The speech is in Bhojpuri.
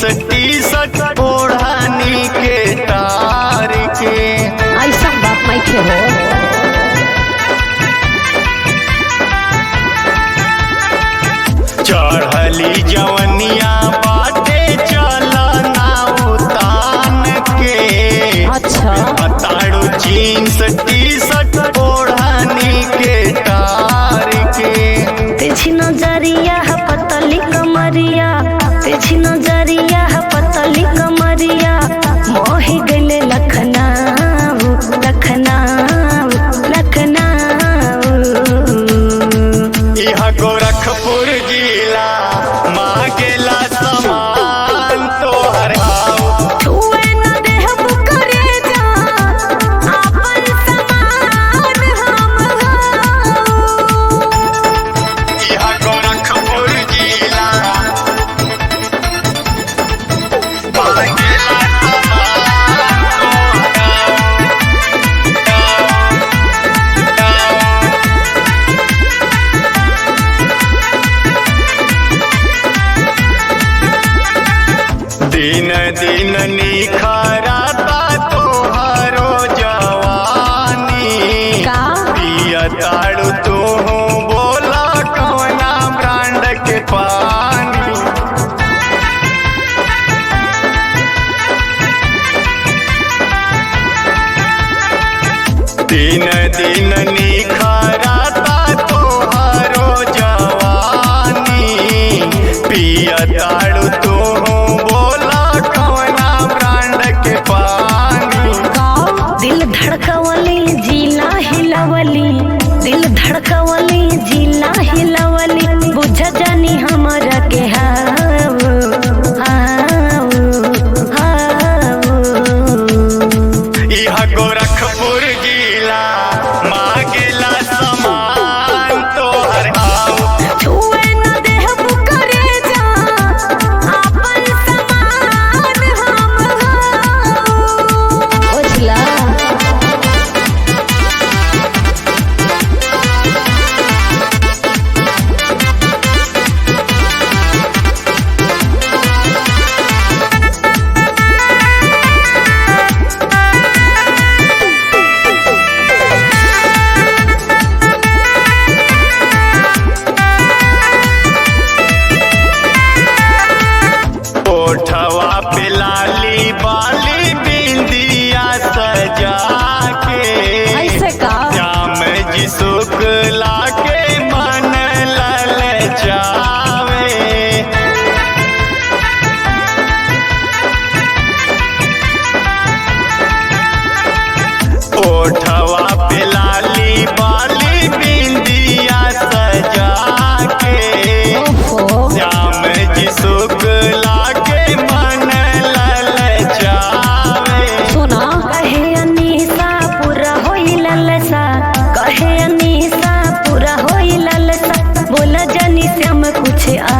जीन्स टी शर्ट ओढ़नी के तार के। ऐसा बात नहीं थे हो। चढ़ली जवनिया बाटे चलना उतान के। अच्छा ताड़ू जीन्स टी शर्ट ओढ़नी के तार के। तेजी नजरिया है पतली कमरिया, तेजी नजरिया है पतली कमरिया, मोही गले लखनऊ लखनऊ लखनऊ। यह गोरखपुर जिला मांगेला समान तोहर हाउ। छुए न देहब करेजा आपन समान हम हाउ। यह गोरखपुर जिला मांगेला समान दिन दिन निखरता तोहरो जवानी। का पिया ताड़ू तू बोला कौना ब्रांड के पानी। दिन दिन निखरता तोहरो जवानी। पिया ताड़ू तू बोला कौना ब्रांड के पानी। दिल धड़कवली जिला हिलवली, दिल धड़कवली जिला हिलवली, बुझ जानी हमरा के हाव हाव हाव। यह गोरखपुर जिला मांगेला समान तोहर हाउ। छुए न देहब करेजा आपन समान हम हाउ। बुझला ओठवा पे लाली बाली बिंदिया सजा के। ऐसे का जाम जी शुक्ला के मन ललचावे। ओठवा पे लाली बाली बिंदिया सजा के। ओहो श्याम जी शुक्ला के मन ललचावे। सुना कहे अनीसा पूरा होई ललसा, कहे अनीसा पूरा होई ललसा, बोला जानी श्याम कुछ आ